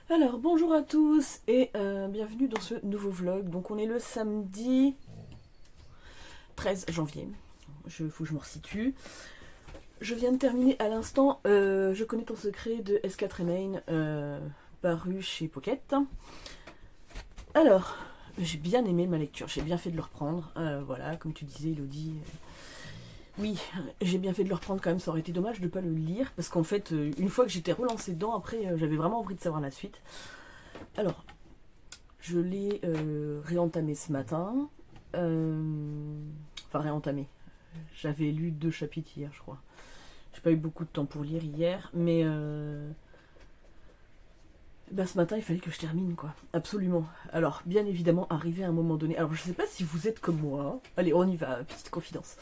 Alors, bonjour à tous et bienvenue dans ce nouveau vlog. Donc, on est le samedi 13 janvier. Faut que je me resitue. Je viens de terminer à l'instant Je connais ton secret de S4 Remain, paru chez Pocket. Alors, j'ai bien aimé ma lecture, j'ai bien fait de le reprendre. Voilà, comme tu disais, Elodie. Oui, j'ai bien fait de le reprendre quand même, ça aurait été dommage de ne pas le lire, parce qu'en fait, une fois que j'étais relancée dedans, après, j'avais vraiment envie de savoir la suite. Alors, je l'ai réentamé ce matin. Enfin, réentamé. J'avais lu 2 chapitres hier, je crois. J'ai pas eu beaucoup de temps pour lire hier, mais bah, ce matin, il fallait que je termine, quoi. Absolument. Alors, bien évidemment, arrivé à un moment donné. Alors, je sais pas si vous êtes comme moi. Allez, on y va, petite confidence.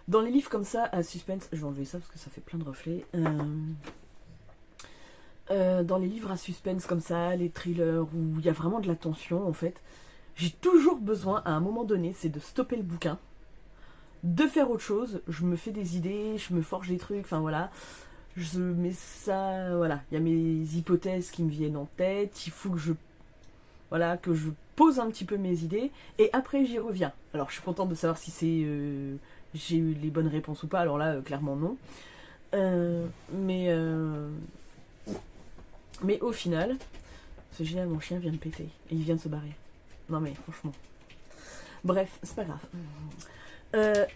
Dans les livres comme ça, à suspense, je vais enlever ça parce que ça fait plein de reflets. Dans les livres à suspense comme ça, les thrillers où il y a vraiment de la tension, en fait, j'ai toujours besoin, à un moment donné, c'est de stopper le bouquin, de faire autre chose. Je me fais des idées, je me forge des trucs, enfin voilà. Je mets ça, voilà. Il y a mes hypothèses qui me viennent en tête. Il faut que voilà, que je pose un petit peu mes idées et après j'y reviens. Alors je suis contente de savoir si j'ai eu les bonnes réponses ou pas. Alors là, clairement non. Euh, mais euh, mais au final, c'est génial, mon chien vient de péter et il vient de se barrer. Non mais franchement. Bref, c'est pas grave. Euh,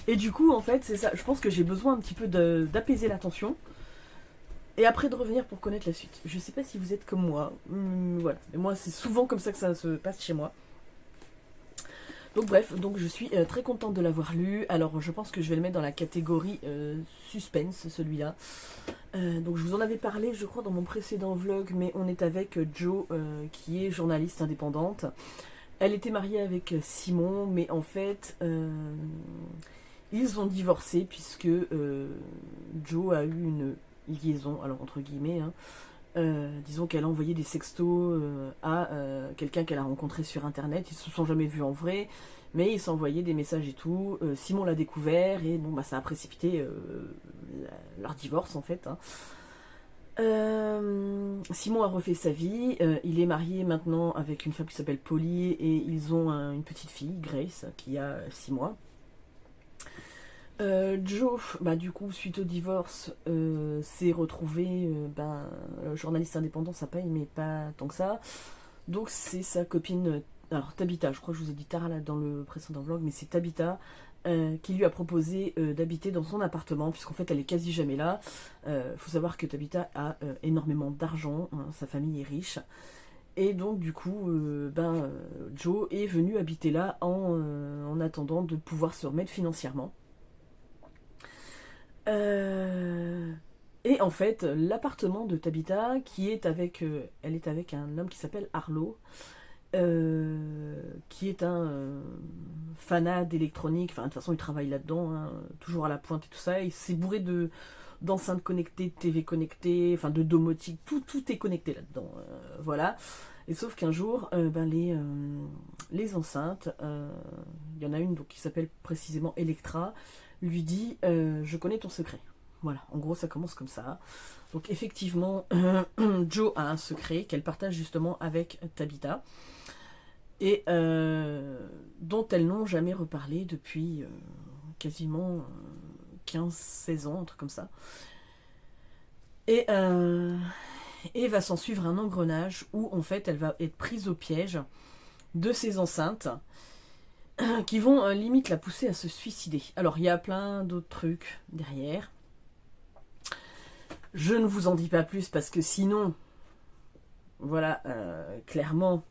et du coup, en fait, c'est ça. Je pense que j'ai besoin un petit peu d'apaiser la tension. Et après de revenir pour connaître la suite. Je sais pas si vous êtes comme moi. Voilà. Et moi, c'est souvent comme ça que ça se passe chez moi. Donc bref, donc je suis très contente de l'avoir lu. Alors je pense que je vais le mettre dans la catégorie suspense, celui-là. Donc je vous en avais parlé, je crois, dans mon précédent vlog, mais on est avec Jo, qui est journaliste indépendante. Elle était mariée avec Simon, mais en fait, ils ont divorcé puisque Jo a eu une liaison, alors entre guillemets, hein. Disons qu'elle a envoyé des sextos à quelqu'un qu'elle a rencontré sur internet. Ils se sont jamais vus en vrai, mais ils s'envoyaient des messages et tout. Simon l'a découvert et bon bah ça a précipité leur divorce en fait, hein. Simon a refait sa vie. Il est marié maintenant avec une femme qui s'appelle Polly et ils ont une petite fille, Grace, qui a 6 mois. Joe, bah, du coup, suite au divorce, s'est retrouvé journaliste indépendant, ça paye, mais pas tant que ça. Donc, c'est sa copine, alors Tabitha, je crois que je vous ai dit Tara là dans le précédent vlog, mais c'est Tabitha qui lui a proposé d'habiter dans son appartement, puisqu'en fait, elle est quasi jamais là. Faut savoir que Tabitha a énormément d'argent, hein, sa famille est riche. Et donc, du coup, Joe est venu habiter là en attendant de pouvoir se remettre financièrement. Euh, Et en fait, l'appartement de Tabitha, elle est avec un homme qui s'appelle Arlo, qui est un fanat d'électronique. Enfin, de toute façon, il travaille là-dedans, hein, toujours à la pointe et tout ça. Il s'est bourré d'enceintes connectées, de TV connectées, enfin de domotique, tout est connecté là-dedans. Voilà. Et sauf qu'un jour, les enceintes, il y en a une donc, qui s'appelle précisément Electra, lui dit je connais ton secret. Voilà, en gros ça commence comme ça. Donc effectivement, Jo a un secret qu'elle partage justement avec Tabitha et dont elles n'ont jamais reparlé depuis quasiment 15-16 ans, un truc comme ça. Et, et va s'en suivre un engrenage où en fait elle va être prise au piège de ces enceintes qui vont limite la pousser à se suicider. Alors il y a plein d'autres trucs derrière. Je ne vous en dis pas plus parce que sinon, voilà, clairement,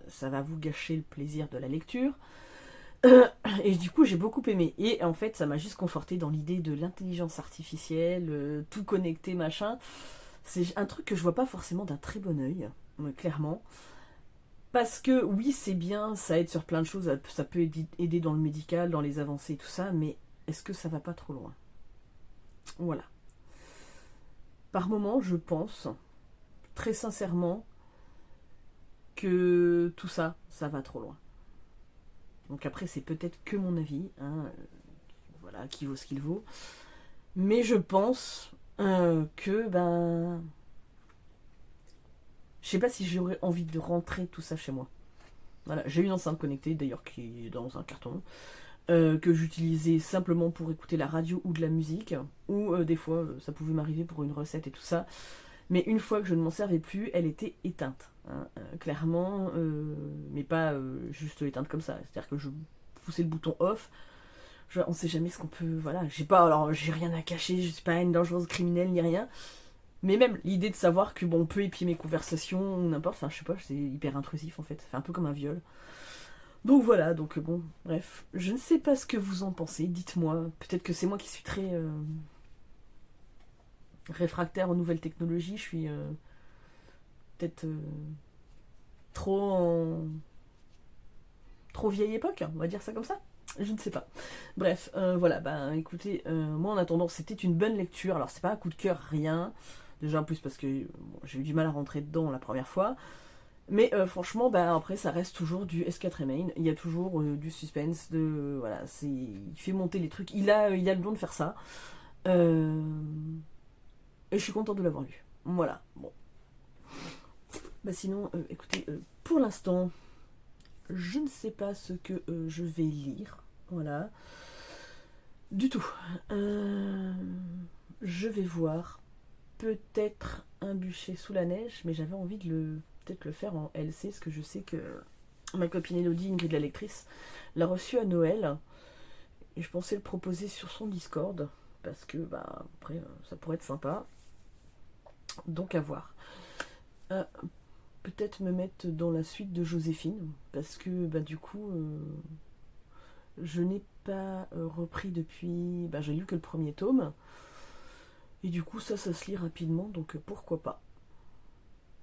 ça va vous gâcher le plaisir de la lecture. Et du coup, j'ai beaucoup aimé. Et en fait, ça m'a juste conforté dans l'idée de l'intelligence artificielle, tout connecté, machin. C'est un truc que je vois pas forcément d'un très bon oeil, clairement. Parce que oui, c'est bien, ça aide sur plein de choses, ça peut aider dans le médical, dans les avancées et tout ça, mais est-ce que ça va pas trop loin? Voilà. Par moment, je pense, très sincèrement, que tout ça, ça va trop loin. Donc après, c'est peut-être que mon avis, hein, voilà, qui vaut ce qu'il vaut. Mais je pense que, ben, sais pas si j'aurais envie de rentrer tout ça chez moi. Voilà, j'ai une enceinte connectée d'ailleurs qui est dans un carton, que j'utilisais simplement pour écouter la radio ou de la musique, ou des fois ça pouvait m'arriver pour une recette et tout ça. Mais une fois que je ne m'en servais plus, elle était éteinte. Hein, clairement, mais pas juste éteinte comme ça. C'est-à-dire que je poussais le bouton off. On sait jamais ce qu'on peut. Voilà, j'ai rien à cacher, je suis pas une dangereuse criminelle ni rien. Mais même l'idée de savoir que bon, on peut épier mes conversations ou n'importe, enfin je sais pas, c'est hyper intrusif en fait. Ça fait un peu comme un viol. Donc voilà, donc bon, bref. Je ne sais pas ce que vous en pensez, dites-moi. Peut-être que c'est moi qui suis très réfractaire aux nouvelles technologies. Je suis peut-être trop vieille époque, on va dire ça comme ça. Je ne sais pas. Bref, voilà, bah écoutez, moi en attendant, c'était une bonne lecture. Alors c'est pas un coup de cœur, rien. Déjà en plus parce que bon, j'ai eu du mal à rentrer dedans la première fois. Mais franchement, bah, après ça reste toujours du S4 Main. Il y a toujours du suspense, voilà, il fait monter les trucs. Il a le don de faire ça. Et je suis contente de l'avoir lu. Voilà, bon. Bah sinon, écoutez, pour l'instant, je ne sais pas ce que je vais lire. Voilà. Du tout. Je vais voir. Peut-être un bûcher sous la neige, mais j'avais envie de peut-être le faire en LC, parce que je sais que ma copine Elodie, Ingrid la lectrice, l'a reçu à Noël. Et je pensais le proposer sur son Discord, parce que bah après ça pourrait être sympa. Donc à voir. Peut-être me mettre dans la suite de Joséphine, parce que bah du coup je n'ai pas repris depuis. Bah j'ai lu que le premier tome. Et du coup ça se lit rapidement, donc pourquoi pas.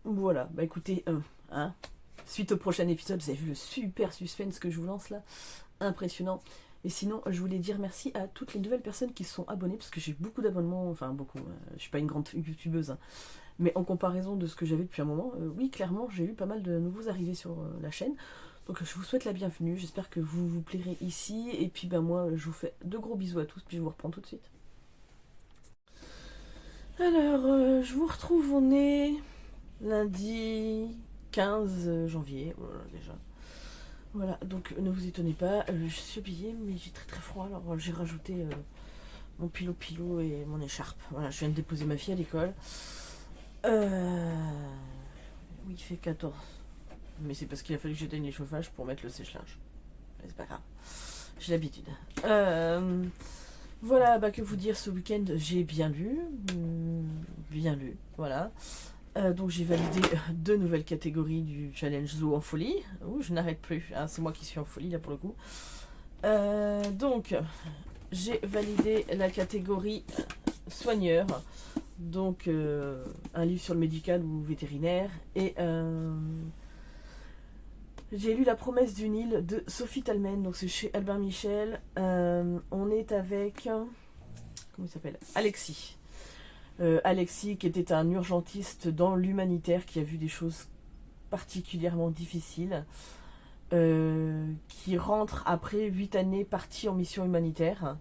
Voilà, bah écoutez, hein, suite au prochain épisode, vous avez vu le super suspense que je vous lance là. Impressionnant. Et sinon, je voulais dire merci à toutes les nouvelles personnes qui se sont abonnées, parce que j'ai beaucoup d'abonnements, enfin beaucoup, je suis pas une grande youtubeuse, hein, mais en comparaison de ce que j'avais depuis un moment, oui, clairement, j'ai eu pas mal de nouveaux arrivés sur la chaîne. Donc je vous souhaite la bienvenue, j'espère que vous vous plairez ici, et puis bah moi, je vous fais de gros bisous à tous, puis je vous reprends tout de suite. Alors, je vous retrouve, on est lundi 15 janvier, voilà, déjà. Voilà, donc ne vous étonnez pas, je suis habillée, mais j'ai très très froid, alors j'ai rajouté mon pilo et mon écharpe. Voilà, je viens de déposer ma fille à l'école. Oui, il fait 14. Mais c'est parce qu'il a fallu que j'éteigne les chauffages pour mettre le sèche-linge. Mais c'est pas grave, j'ai l'habitude. Voilà, bah que vous dire, ce week-end j'ai bien lu. Voilà. Donc j'ai validé 2 nouvelles catégories du challenge Zoo en folie. Ouh, je n'arrête plus, hein, c'est moi qui suis en folie là pour le coup. Donc j'ai validé la catégorie soigneur. Donc un livre sur le médical ou vétérinaire. Et j'ai lu La promesse d'une île de Sophie Talmen. Donc c'est chez Albin Michel. On est avec... comment il s'appelle ? Alexis. Alexis qui était un urgentiste dans l'humanitaire qui a vu des choses particulièrement difficiles, qui rentre après 8 années parti en mission humanitaire.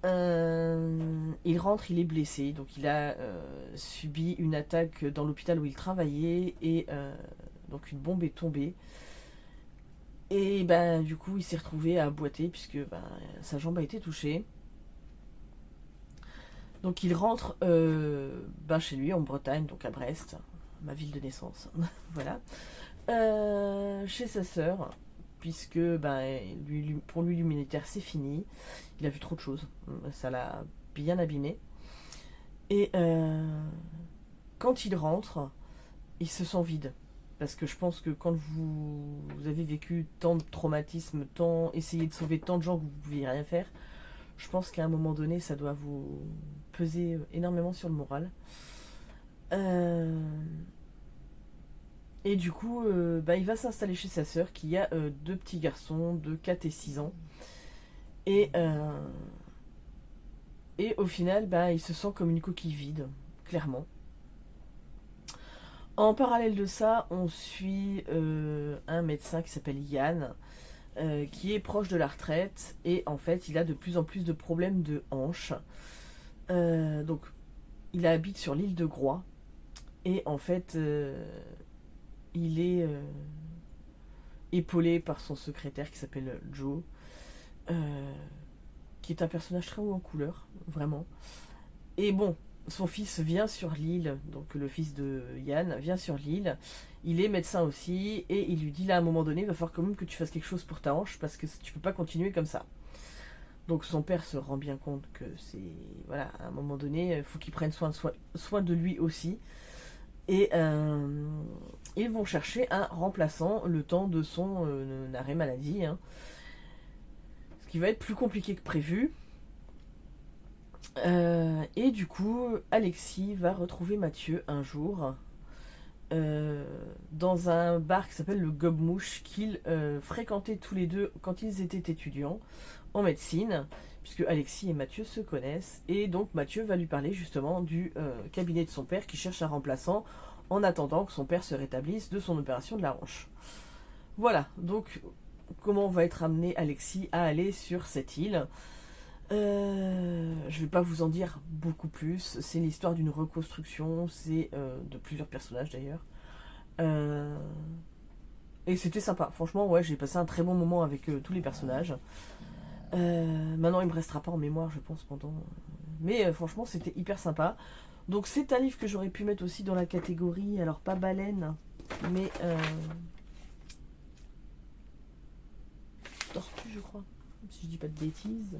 Il rentre, il est blessé, donc il a subi une attaque dans l'hôpital où il travaillait et donc une bombe est tombée. Et ben du coup il s'est retrouvé à boiter puisque sa jambe a été touchée. Donc il rentre chez lui en Bretagne, donc à Brest, ma ville de naissance, voilà, chez sa sœur, puisque pour lui l'humanitaire c'est fini, il a vu trop de choses, ça l'a bien abîmé, et quand il rentre, il se sent vide, parce que je pense que quand vous avez vécu tant de traumatismes, tant essayé de sauver tant de gens que vous ne pouviez rien faire, je pense qu'à un moment donné, ça doit vous peser énormément sur le moral. Et du coup, il va s'installer chez sa sœur qui a 2 petits garçons de 4 et 6 ans. Et au final, il se sent comme une coquille vide, clairement. En parallèle de ça, on suit un médecin qui s'appelle Yann, qui est proche de la retraite, et en fait il a de plus en plus de problèmes de hanches. Donc il habite sur l'île de Groix, Et en fait, il est épaulé par son secrétaire qui s'appelle Joe, euh, qui est un personnage très haut en couleur, vraiment. Et bon, son fils vient sur l'île, donc le fils de Yann vient sur l'île, il est médecin aussi, et il lui dit là à un moment donné, il va falloir quand même que tu fasses quelque chose pour ta hanche, parce que tu peux pas continuer comme ça. Donc son père se rend bien compte que c'est... Voilà, à un moment donné, il faut qu'il prenne soin de lui aussi. Et ils vont chercher un remplaçant le temps de son arrêt maladie. Hein. Ce qui va être plus compliqué que prévu. Et du coup, Alexis va retrouver Mathieu un jour dans un bar qui s'appelle le Gobmouche qu'ils fréquentaient tous les deux quand ils étaient étudiants en médecine, puisque Alexis et Mathieu se connaissent. Et donc Mathieu va lui parler justement du cabinet de son père qui cherche un remplaçant en attendant que son père se rétablisse de son opération de la hanche. Voilà, donc comment va être amené Alexis à aller sur cette île. Je vais pas vous en dire beaucoup plus. C'est l'histoire d'une reconstruction, c'est de plusieurs personnages d'ailleurs. Euh, et c'était sympa. Franchement, ouais, j'ai passé un très bon moment avec tous les personnages. Maintenant, il me restera pas en mémoire, je pense, pendant. Mais franchement, c'était hyper sympa. Donc, c'est un livre que j'aurais pu mettre aussi dans la catégorie, alors pas baleine, mais tortue, je crois. Si je dis pas de bêtises.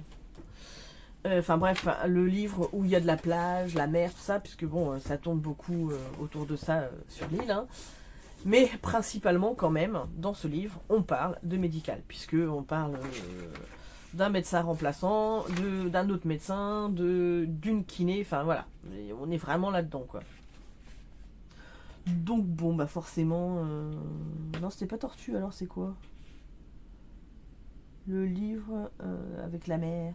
Enfin bref, le livre où il y a de la plage, la mer, tout ça, puisque bon, ça tourne beaucoup autour de ça sur l'île. Hein. Mais principalement quand même, dans ce livre, on parle de médical, puisque on parle d'un médecin remplaçant, d'un autre médecin, d'une kiné, enfin voilà. Et on est vraiment là-dedans, quoi. Donc bon, bah forcément... Non, c'était pas Tortue, alors c'est quoi? Le livre avec la mer.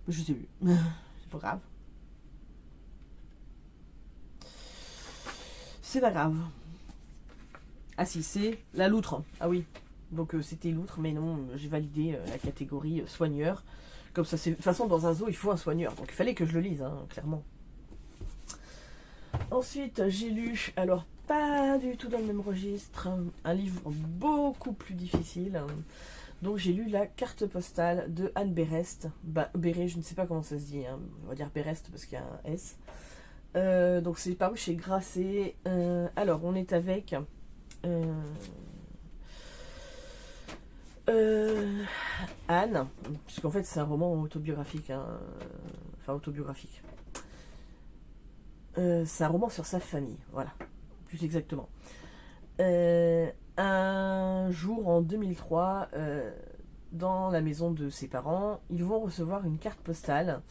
Je sais plus. C'est pas grave. C'est pas grave. Ah si, c'est la loutre. Ah oui. Donc c'était loutre, mais non, j'ai validé la catégorie soigneur. Comme ça, c'est... De toute façon, dans un zoo, il faut un soigneur. Donc il fallait que je le lise, hein, clairement. Ensuite, j'ai lu, alors pas du tout dans le même registre, un livre beaucoup plus difficile. Donc j'ai lu La carte postale de Anne Berest. Béré, je ne sais pas comment ça se dit, hein. On va dire Berest parce qu'il y a un S. Donc c'est paru chez Grasset. Alors on est avec Anne, puisqu'en fait c'est un roman autobiographique. Hein. Enfin autobiographique. C'est un roman sur sa famille, voilà, plus exactement. Un jour en 2003, dans la maison de ses parents, ils vont recevoir une carte postale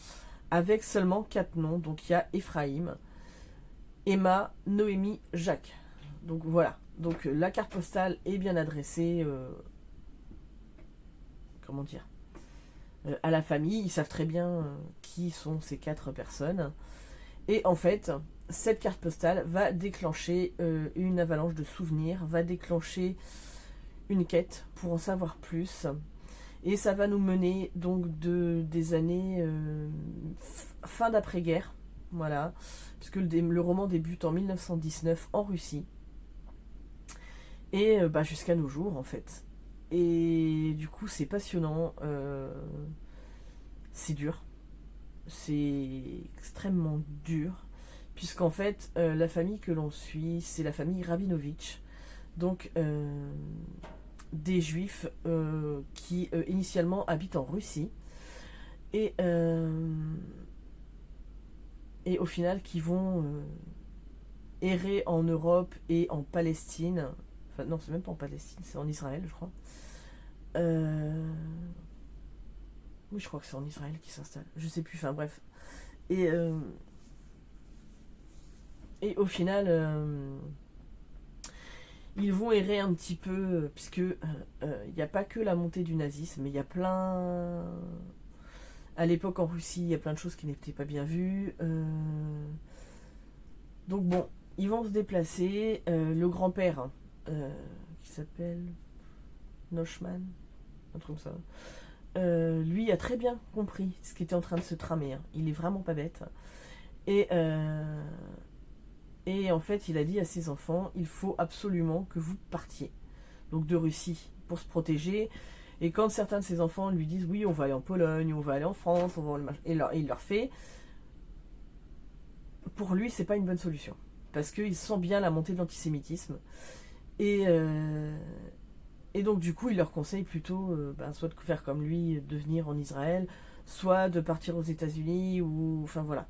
avec seulement 4 noms. Donc il y a Ephraim, Emma, Noémie, Jacques. Donc voilà. Donc la carte postale est bien adressée, comment dire, à la famille. Ils savent très bien qui sont ces 4 personnes. Et en fait, cette carte postale va déclencher une avalanche de souvenirs, va déclencher une quête pour en savoir plus. Et ça va nous mener donc des années fin d'après-guerre, voilà, puisque le roman débute en 1919 en Russie, et jusqu'à nos jours en fait. Et du coup c'est passionnant, c'est dur, c'est extrêmement dur, puisqu'en fait la famille que l'on suit c'est la famille Rabinovitch, donc des juifs qui initialement habitent en Russie et au final qui vont errer en Europe et en Palestine. Enfin non, c'est même pas en Palestine, c'est en Israël je crois. Oui, je crois que c'est en Israël qui s'installe, je sais plus, enfin bref. Et au final ils vont errer un petit peu, puisque il n'y a pas que la montée du nazisme, mais il y a plein... À l'époque en Russie, il y a plein de choses qui n'étaient pas bien vues. Donc bon, ils vont se déplacer. Le grand-père, qui s'appelle Nochman, un truc comme ça, lui a très bien compris ce qui était en train de se tramer. Hein. Il est vraiment pas bête. Et Et en fait, il a dit à ses enfants, il faut absolument que vous partiez. Donc de Russie, pour se protéger. Et quand certains de ses enfants lui disent, oui, on va aller en Pologne, on va aller en France, on va... et il leur fait, pour lui, c'est pas une bonne solution. Parce qu'il sent bien la montée de l'antisémitisme. Et, euh, et donc du coup, il leur conseille plutôt soit de faire comme lui, de venir en Israël, soit de partir aux États-Unis, ou enfin voilà.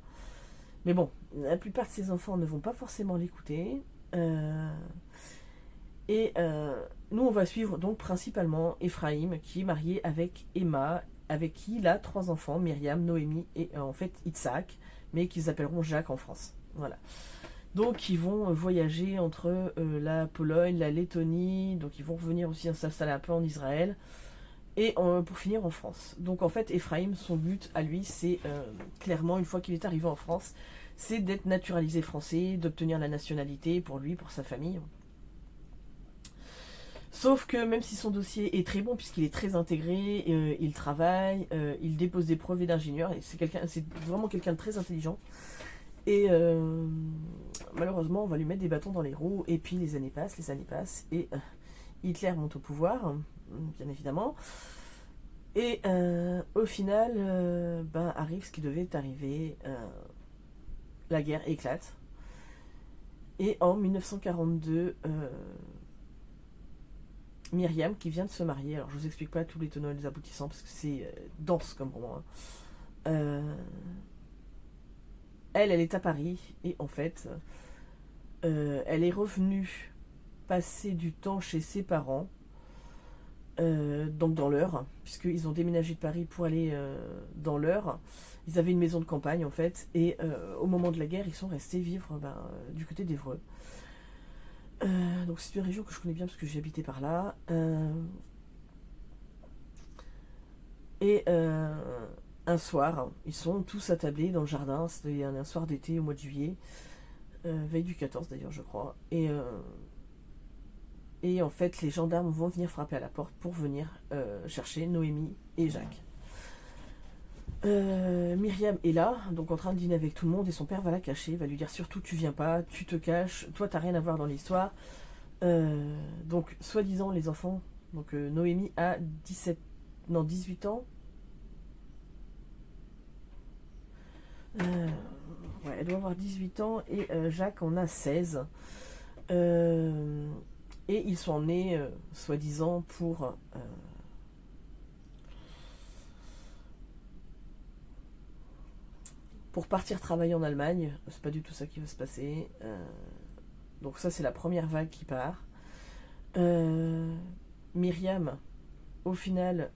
Mais bon, la plupart de ses enfants ne vont pas forcément l'écouter. Euh, nous, on va suivre donc principalement Ephraim, qui est marié avec Emma, avec qui il a 3 enfants, Myriam, Noémie et en fait Itzhak, mais qu'ils appelleront Jacques en France. Voilà. Donc ils vont voyager entre la Pologne, la Lettonie, donc ils vont revenir aussi s'installer un peu en Israël, et pour finir en France. Donc en fait, Ephraim, son but à lui, c'est clairement, une fois qu'il est arrivé en France, c'est d'être naturalisé français, d'obtenir la nationalité pour lui, pour sa famille. Sauf que même si son dossier est très bon, puisqu'il est très intégré, il travaille, il dépose des brevets d'ingénieur, et c'est vraiment quelqu'un de très intelligent. Et malheureusement, on va lui mettre des bâtons dans les roues, et puis les années passent, et Hitler monte au pouvoir, bien évidemment. Et au final, arrive ce qui devait arriver, la guerre éclate. Et en 1942, Myriam, qui vient de se marier, alors je vous explique pas tous les tenants et les aboutissants, parce que c'est dense comme roman, hein. Elle est à Paris, et en fait, elle est revenue passer du temps chez ses parents, donc dans l'Eure, puisqu'ils ont déménagé de Paris pour aller dans l'Eure. Ils avaient une maison de campagne en fait, et au moment de la guerre, ils sont restés vivre du côté d'Évreux. Donc c'est une région que je connais bien parce que j'ai habité par là. Et un soir, ils sont tous attablés dans le jardin, c'était un soir d'été au mois de juillet, veille du 14 d'ailleurs je crois, et en fait les gendarmes vont venir frapper à la porte pour venir chercher Noémie et Jacques. Myriam est là, donc en train de dîner avec tout le monde, et son père va la cacher, va lui dire surtout tu viens pas, tu te caches, toi t'as rien à voir dans l'histoire. Donc soi-disant les enfants, donc Noémie a 18 ans. Ouais, elle doit avoir 18 ans, et Jacques en a 16. Et ils sont nés, soi-disant, pour partir travailler en Allemagne. C'est pas du tout ça qui va se passer. Donc ça, c'est la première vague qui part. Myriam, au final,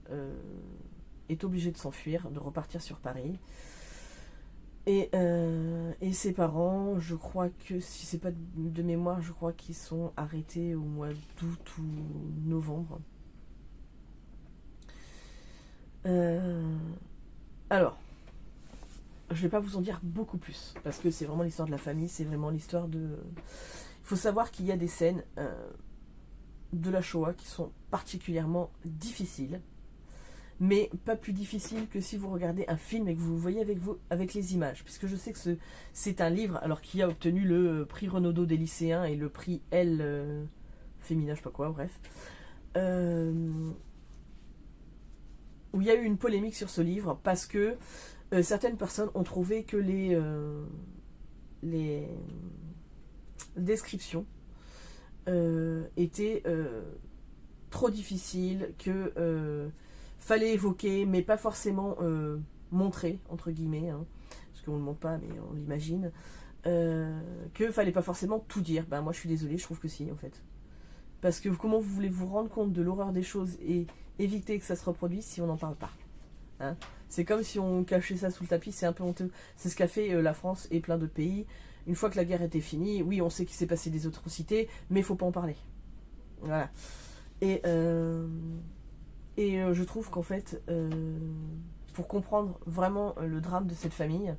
est obligée de s'enfuir, de repartir sur Paris. Et ses parents, je crois que, si c'est pas de mémoire, je crois qu'ils sont arrêtés au mois d'août ou novembre. Alors, je vais pas vous en dire beaucoup plus, parce que c'est vraiment l'histoire de la famille, c'est vraiment l'histoire de... Il faut savoir qu'il y a des scènes de la Shoah qui sont particulièrement difficiles, mais pas plus difficiles que si vous regardez un film et que vous le voyez avec les images, puisque je sais que c'est un livre, alors qui a obtenu le prix Renaudot des lycéens et le prix L féminin, je sais pas quoi, bref, où il y a eu une polémique sur ce livre, parce que certaines personnes ont trouvé que les descriptions étaient trop difficiles, que fallait évoquer, mais pas forcément montrer, entre guillemets, hein, parce qu'on ne le montre pas, mais on l'imagine, que fallait pas forcément tout dire. Ben moi je suis désolée, je trouve que si, en fait. Parce que comment vous voulez vous rendre compte de l'horreur des choses et éviter que ça se reproduise si on n'en parle pas, hein? C'est comme si on cachait ça sous le tapis, c'est un peu honteux. C'est ce qu'a fait la France et plein d'autres pays. Une fois que la guerre était finie, oui, on sait qu'il s'est passé des atrocités, mais il faut pas en parler. Voilà. Et je trouve qu'en fait, pour comprendre vraiment le drame de cette famille,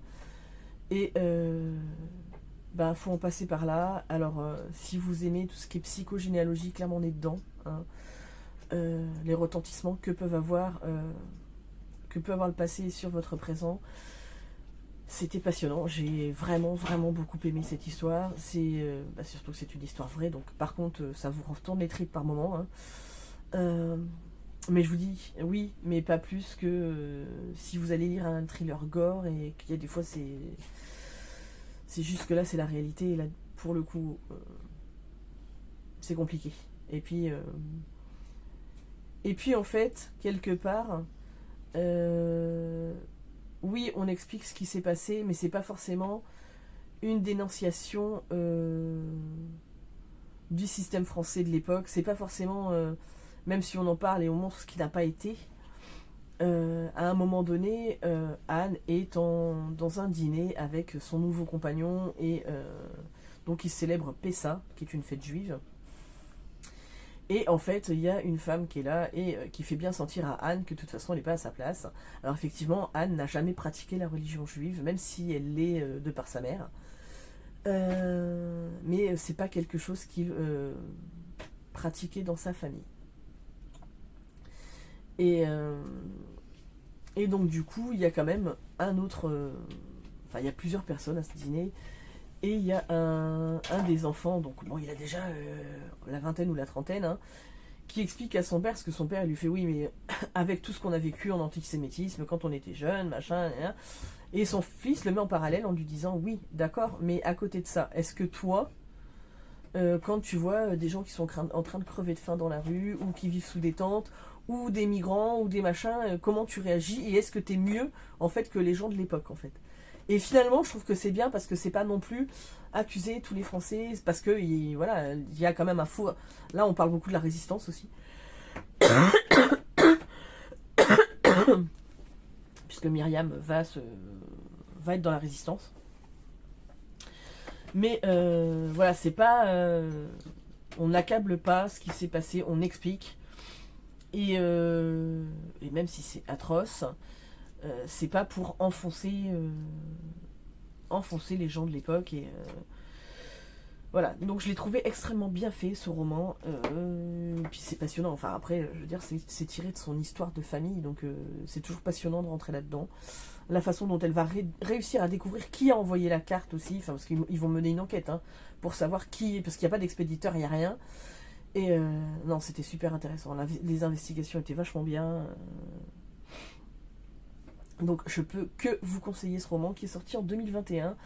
faut en passer par là. Alors, si vous aimez tout ce qui est psychogénéalogie, clairement on est dedans, hein. Les retentissements que peut avoir le passé sur votre présent. C'était passionnant, j'ai vraiment vraiment beaucoup aimé cette histoire. C'est surtout que c'est une histoire vraie, donc par contre ça vous retourne les tripes par moment, hein. Euh, mais je vous dis, oui, mais pas plus que si vous allez lire un thriller gore et qu'il y a des fois c'est juste que là c'est la réalité et là pour le coup c'est compliqué. Et puis euh, et puis en fait quelque part euh, oui on explique ce qui s'est passé mais c'est pas forcément une dénonciation du système français de l'époque. C'est pas forcément même si on en parle et on montre ce qui n'a pas été. À un moment donné, Anne est dans un dîner avec son nouveau compagnon et donc il célèbre Pessa, qui est une fête juive. Et en fait, il y a une femme qui est là et qui fait bien sentir à Anne que de toute façon elle n'est pas à sa place. Alors effectivement, Anne n'a jamais pratiqué la religion juive, même si elle l'est de par sa mère. Mais c'est pas quelque chose qu'il pratiquait dans sa famille. Et, et donc du coup, il y a quand même un autre... Enfin, il y a plusieurs personnes à ce dîner. Et il y a un des enfants, donc bon, il a déjà la vingtaine ou la trentaine, hein, qui explique à son père, parce que son père il lui fait oui, mais avec tout ce qu'on a vécu en antisémitisme quand on était jeune, machin, hein, et son fils le met en parallèle en lui disant oui, d'accord, mais à côté de ça, est-ce que toi, quand tu vois des gens qui sont en train de crever de faim dans la rue, ou qui vivent sous des tentes, ou des migrants, ou des machins, comment tu réagis, et est-ce que t'es mieux en fait que les gens de l'époque en fait? Et finalement, je trouve que c'est bien parce que c'est pas non plus accuser tous les Français, parce que voilà, il y a quand même un faux. Là, on parle beaucoup de la résistance aussi, puisque Myriam va être dans la résistance. Mais voilà, c'est pas, on n'accable pas ce qui s'est passé, on explique. Et même si c'est atroce, c'est pas pour enfoncer les gens de l'époque et voilà. Donc je l'ai trouvé extrêmement bien fait ce roman. Puis c'est passionnant. Enfin après, je veux dire, c'est tiré de son histoire de famille, donc c'est toujours passionnant de rentrer là-dedans. La façon dont elle va réussir à découvrir qui a envoyé la carte aussi, enfin parce qu'ils vont mener une enquête hein, pour savoir qui, parce qu'il n'y a pas d'expéditeur, il n'y a rien. Et non, c'était super intéressant. Les investigations étaient vachement bien. Donc je peux que vous conseiller ce roman qui est sorti en 2021.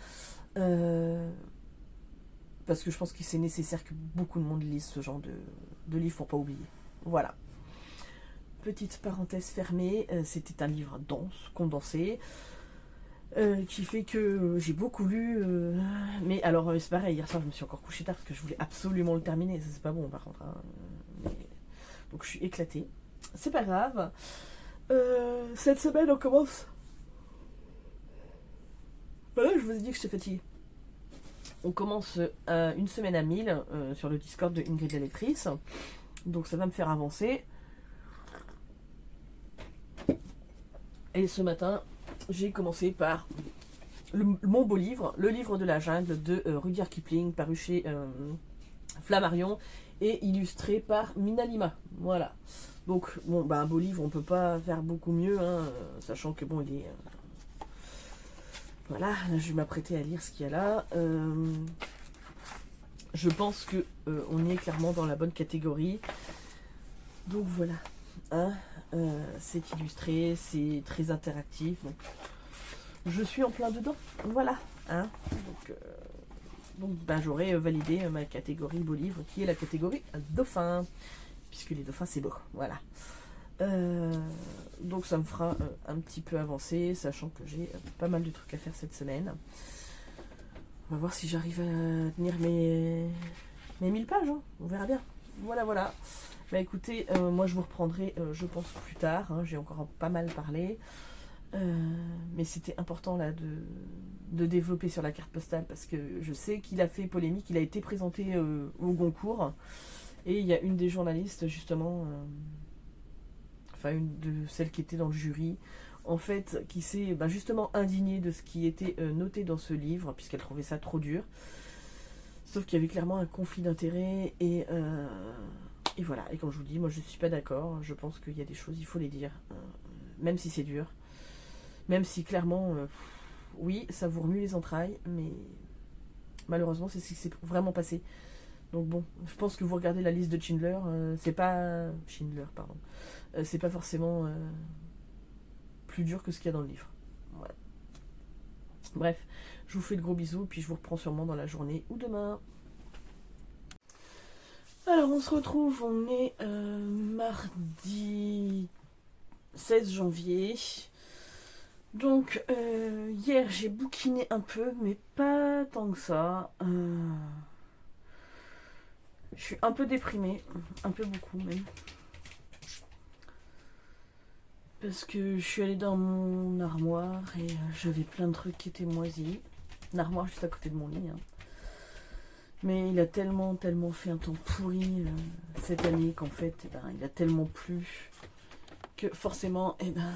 Parce que je pense que c'est nécessaire que beaucoup de monde lise ce genre de livre pour pas oublier. Voilà. Petite parenthèse fermée, c'était un livre dense, condensé, qui fait que j'ai beaucoup lu. Mais alors c'est pareil, hier soir je me suis encore couchée tard parce que je voulais absolument le terminer. Ça c'est pas bon par contre. Hein. Donc je suis éclatée. C'est pas grave. Cette semaine on commence. Voilà, je vous ai dit que j'étais fatiguée. On commence une semaine à 1000 sur le Discord de Ingrid la lectrice. Donc ça va me faire avancer. Et ce matin, j'ai commencé par mon beau livre, Le livre de la jungle de Rudyard Kipling, paru chez Flammarion et illustré par Mina Lima. Voilà. Donc, bon, bah, un beau livre, on peut pas faire beaucoup mieux, hein, sachant que bon, il est. Voilà, là, je vais m'apprêter à lire ce qu'il y a là. Je pense que on est clairement dans la bonne catégorie. Donc voilà. Hein, c'est illustré, c'est très interactif. Donc, je suis en plein dedans. Voilà. Hein, donc ben, j'aurai validé ma catégorie beau livre, qui est la catégorie dauphin. Puisque les dauphins, c'est beau. Voilà. Donc ça me fera un petit peu avancer, sachant que j'ai pas mal de trucs à faire cette semaine. On va voir si j'arrive à tenir mes 1000 pages. Hein. On verra bien. Voilà, voilà. Bah écoutez, moi je vous reprendrai, je pense, plus tard. Hein. J'ai encore pas mal parlé. Mais c'était important là de développer sur la carte postale parce que je sais qu'il a fait polémique. Il a été présenté au Goncourt. Et il y a une des journalistes, justement, enfin une de celles qui était dans le jury, en fait, qui s'est justement indignée de ce qui était noté dans ce livre, puisqu'elle trouvait ça trop dur. Sauf qu'il y avait clairement un conflit d'intérêts, et voilà. Et comme je vous dis, moi je ne suis pas d'accord. Je pense qu'il y a des choses, il faut les dire, même si c'est dur. Même si clairement, oui, ça vous remue les entrailles, mais malheureusement, c'est ce qui s'est vraiment passé. Donc bon, je pense que vous regardez la liste de Schindler, c'est pas... Schindler, pardon. C'est pas forcément plus dur que ce qu'il y a dans le livre. Voilà. Bref, je vous fais de gros bisous, puis je vous reprends sûrement dans la journée ou demain. Alors on se retrouve, on est mardi 16 janvier. Donc hier j'ai bouquiné un peu, mais pas tant que ça. Je suis un peu déprimée, un peu beaucoup même. Parce que je suis allée dans mon armoire et j'avais plein de trucs qui étaient moisis. L'armoire juste à côté de mon lit. Hein. Mais il a tellement fait un temps pourri cette année qu'en fait, eh ben, il a tellement plu que forcément, eh ben,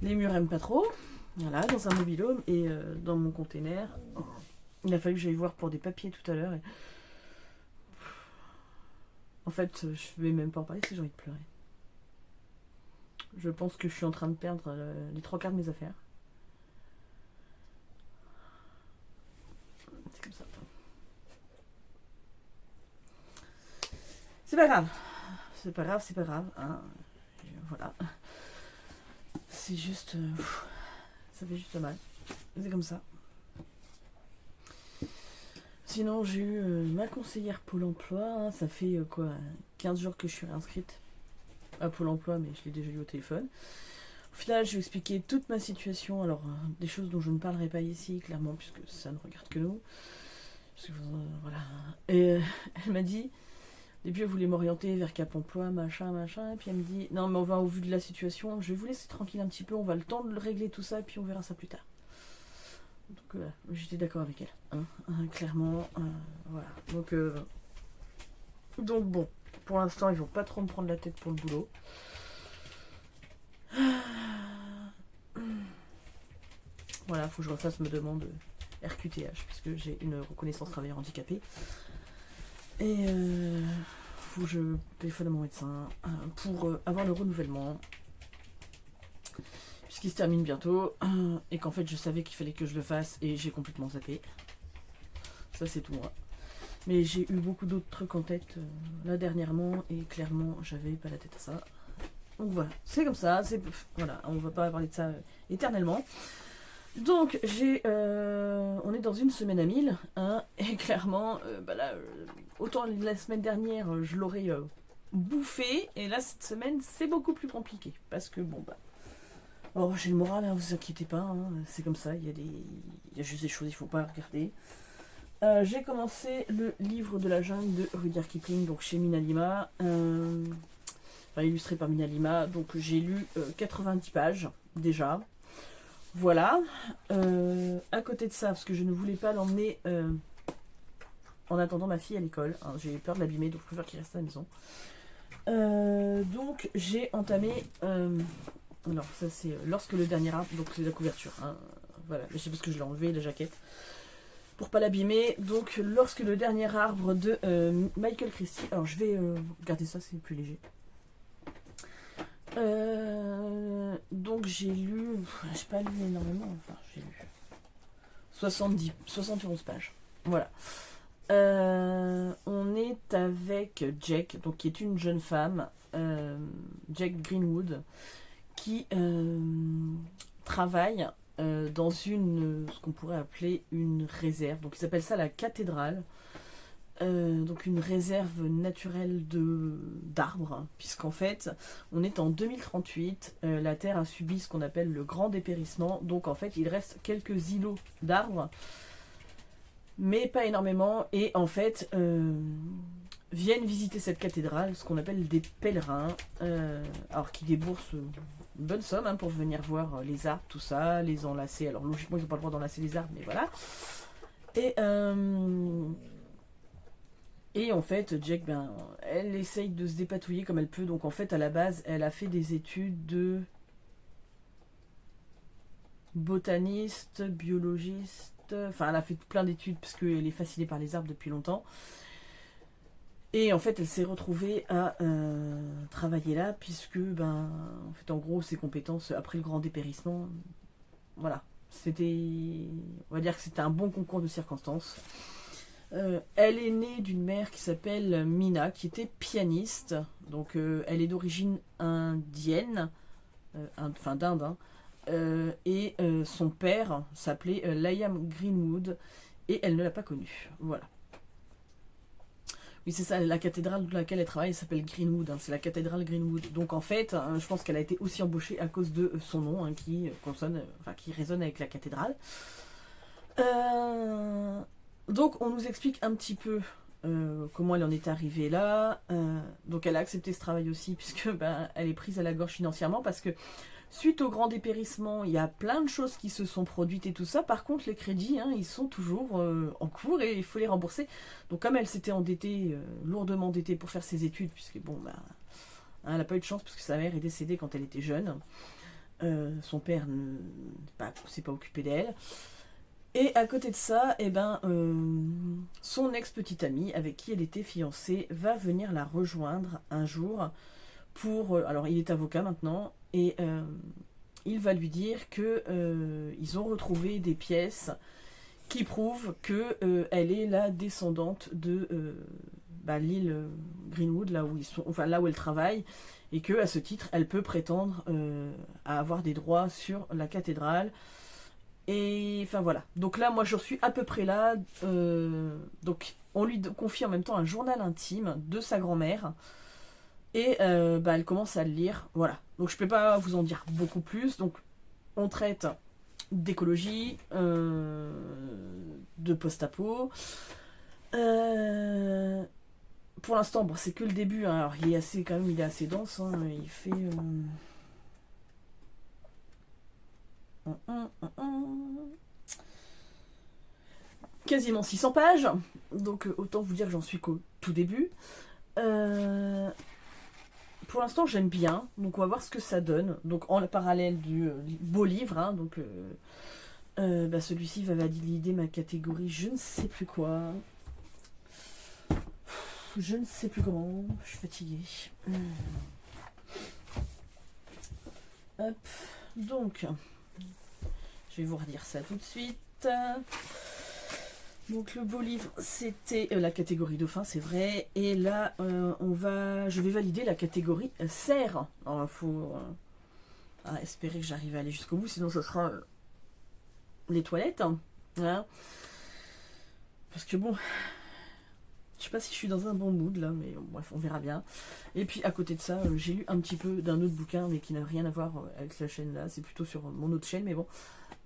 les murs aiment pas trop. Voilà, dans un mobil-home et dans mon container. Il a fallu que j'aille voir pour des papiers tout à l'heure. Et... En fait, je vais même pas en parler si j'ai envie de pleurer. Je pense que je suis en train de perdre les 3/4 de mes affaires. C'est comme ça. C'est pas grave. C'est pas grave, c'est pas grave. Hein. Voilà. C'est juste... ça fait juste mal. C'est comme ça. Sinon, j'ai eu ma conseillère Pôle emploi. Hein. Ça fait 15 jours que je suis réinscrite à Pôle emploi, mais je l'ai déjà eu au téléphone. Au final, je vais expliquer toute ma situation. Alors, des choses dont je ne parlerai pas ici, clairement, puisque ça ne regarde que nous. Parce que, voilà. Et elle m'a dit... Au début, elle voulait m'orienter vers Cap Emploi, machin. Et puis elle me dit, non, mais on va au vu de la situation, je vais vous laisser tranquille un petit peu, on va le temps de régler tout ça, et puis on verra ça plus tard. Donc j'étais d'accord avec elle. Hein, clairement, voilà. Donc bon, pour l'instant, ils vont pas trop me prendre la tête pour le boulot. Voilà, faut que je refasse ma demande RQTH, puisque j'ai une reconnaissance travailleur handicapé. Et faut que je téléphone à mon médecin pour avoir le renouvellement. Puisqu'il se termine bientôt. Et qu'en fait je savais qu'il fallait que je le fasse et j'ai complètement zappé. Ça c'est tout moi. Mais j'ai eu beaucoup d'autres trucs en tête là dernièrement et clairement j'avais pas la tête à ça. Donc voilà, c'est comme ça, voilà, on va pas parler de ça éternellement. Donc on est dans une semaine à 1000 hein, et clairement là, autant la semaine dernière je l'aurais bouffé et là cette semaine c'est beaucoup plus compliqué parce que oh, j'ai le moral, hein, vous inquiétez pas, hein, c'est comme ça, il y a juste des choses il faut pas regarder. J'ai commencé le livre de la jungle de Rudyard Kipling, donc chez Minalima, illustré par Minalima, donc j'ai lu 90 pages déjà. Voilà. À côté de ça, parce que je ne voulais pas l'emmener en attendant ma fille à l'école. Hein, j'ai peur de l'abîmer, donc je préfère qu'il reste à la maison. Donc j'ai entamé... alors ça c'est lorsque le dernier arbre, donc c'est la couverture. Hein, voilà, je sais parce que je l'ai enlevé, la jaquette. Pour pas l'abîmer. Donc lorsque le dernier arbre de Michael Christie. Alors je vais garder ça, c'est plus léger. Donc j'ai lu, j'ai pas lu énormément, enfin j'ai lu 71 pages. Voilà. On est avec Jack, donc qui est une jeune femme, Jack Greenwood, qui travaille dans ce qu'on pourrait appeler une réserve. Donc ils appellent ça la cathédrale. Donc une réserve naturelle d'arbres, puisqu'en fait on est en 2038, la Terre a subi ce qu'on appelle le grand dépérissement, donc en fait il reste quelques îlots d'arbres, mais pas énormément, et en fait viennent visiter cette cathédrale ce qu'on appelle des pèlerins, alors qui déboursent une bonne somme hein, pour venir voir les arbres, tout ça, les enlacer, alors logiquement ils n'ont pas le droit d'enlacer les arbres, mais voilà, et en fait, Jack, elle essaye de se dépatouiller comme elle peut. Donc en fait, à la base, elle a fait des études de botaniste, biologiste. Enfin, elle a fait plein d'études parce qu'elle est fascinée par les arbres depuis longtemps. Et en fait, elle s'est retrouvée à travailler là puisque, en fait, en gros, ses compétences après le grand dépérissement, voilà, c'était, on va dire que c'était un bon concours de circonstances. Elle est née d'une mère qui s'appelle Mina, qui était pianiste. Donc elle est d'origine indienne, enfin d'Inde. Hein. Et son père s'appelait Liam Greenwood et elle ne l'a pas connu. Voilà. Oui, c'est ça, la cathédrale dans laquelle elle travaille s'appelle Greenwood, hein, c'est la cathédrale Greenwood. Donc en fait, hein, je pense qu'elle a été aussi embauchée à cause de son nom, hein, qui consonne, enfin qui résonne avec la cathédrale. Donc on nous explique un petit peu comment elle en est arrivée là. Donc elle a accepté ce travail aussi, puisque ben, elle est prise à la gorge financièrement, parce que suite au grand dépérissement, il y a plein de choses qui se sont produites et tout ça. Par contre, les crédits, hein, ils sont toujours en cours et il faut les rembourser. Donc, comme elle s'était endettée, lourdement endettée pour faire ses études, puisque bon, bah, elle n'a pas eu de chance parce que sa mère est décédée quand elle était jeune. Son père ne s'est pas occupé d'elle. Et à côté de ça, eh ben, son ex-petite amie, avec qui elle était fiancée, va venir la rejoindre un jour pour... alors, il est avocat maintenant. Et il va lui dire que ils ont retrouvé des pièces qui prouvent que elle est la descendante de l'île Greenwood, là où ils sont, enfin là où elle travaille, et que à ce titre, elle peut prétendre à avoir des droits sur la cathédrale. Et enfin voilà. Donc là, moi, je suis à peu près là. Donc, on lui confie en même temps un journal intime de sa grand-mère. Et elle commence à le lire. Voilà. Donc je ne peux pas vous en dire beaucoup plus. Donc on traite d'écologie, de post-apo. Pour l'instant, bon, c'est que le début. Hein. Alors il est assez, quand même, il est assez dense. Hein. Il fait quasiment 600 pages. Donc autant vous dire que j'en suis qu'au tout début. Pour l'instant, j'aime bien, donc on va voir ce que ça donne. Donc en parallèle du beau livre, hein, donc celui-ci va valider ma catégorie je ne sais plus quoi. Je ne sais plus comment, je suis fatiguée. Hop, donc, je vais vous redire ça tout de suite. Donc le beau livre, c'était la catégorie dauphin, c'est vrai. Et là, je vais valider la catégorie serre. Il faut espérer que j'arrive à aller jusqu'au bout, sinon ce sera les toilettes. Hein. Parce que bon, je sais pas si je suis dans un bon mood là, mais bref, on verra bien. Et puis à côté de ça, j'ai lu un petit peu d'un autre bouquin, mais qui n'a rien à voir avec la chaîne là. C'est plutôt sur mon autre chaîne, mais bon.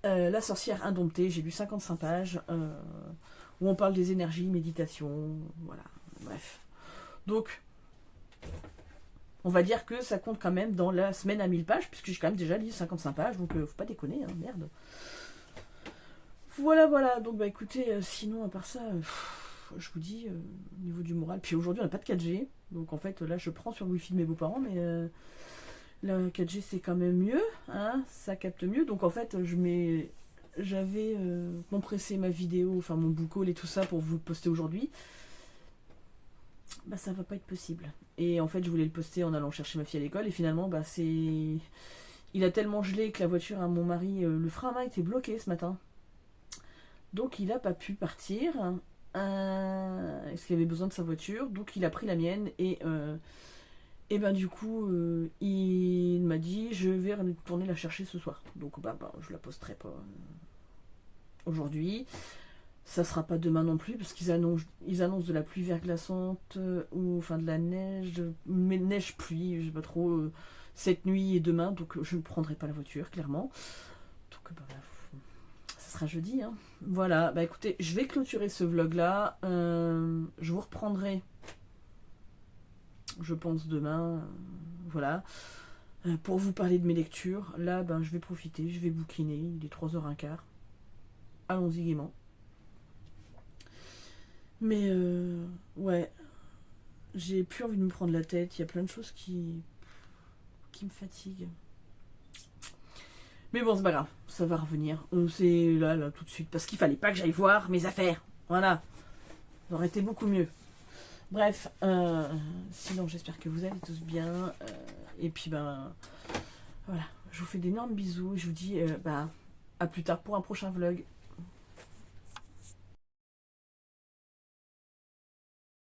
La sorcière indomptée, j'ai lu 55 pages où on parle des énergies, méditation, voilà, bref. Donc, on va dire que ça compte quand même dans la semaine à 1000 pages, puisque j'ai quand même déjà lu 55 pages, donc faut pas déconner, hein, merde. Voilà, donc bah écoutez, sinon à part ça, je vous dis, au niveau du moral, puis aujourd'hui on n'a pas de 4G, donc en fait là je prends sur le wifi de mes beaux-parents, mais... la 4G c'est quand même mieux, hein, ça capte mieux. Donc en fait, j'avais compressé ma vidéo, enfin mon book haul et tout ça pour vous le poster aujourd'hui. Bah ça va pas être possible. Et en fait, je voulais le poster en allant chercher ma fille à l'école et finalement, bah c'est... Il a tellement gelé que la voiture à mon mari, le frein à main était bloqué ce matin. Donc il a pas pu partir. Est-ce qu'il avait besoin de sa voiture? Donc il a pris la mienne et ben du coup, il m'a dit je vais retourner la chercher ce soir. Donc je la posterai pas aujourd'hui. Ça sera pas demain non plus parce qu'ils annoncent de la pluie verglaçante ou enfin de la neige, mais neige pluie, je sais pas trop cette nuit et demain. Donc je ne prendrai pas la voiture clairement. Donc ça sera jeudi. Hein. Voilà. Bah écoutez, je vais clôturer ce vlog là. Je vous reprendrai. Je pense demain, voilà, pour vous parler de mes lectures. Là, je vais profiter, je vais bouquiner, il est 3h15. Allons-y gaiement. Mais, ouais, j'ai plus envie de me prendre la tête, il y a plein de choses qui me fatiguent. Mais bon, c'est pas grave, ça va revenir. C'est là, tout de suite, parce qu'il fallait pas que j'aille voir mes affaires. Voilà, ça aurait été beaucoup mieux. Bref, sinon j'espère que vous allez tous bien. Et puis voilà, je vous fais d'énormes bisous. Je vous dis À plus tard pour un prochain vlog.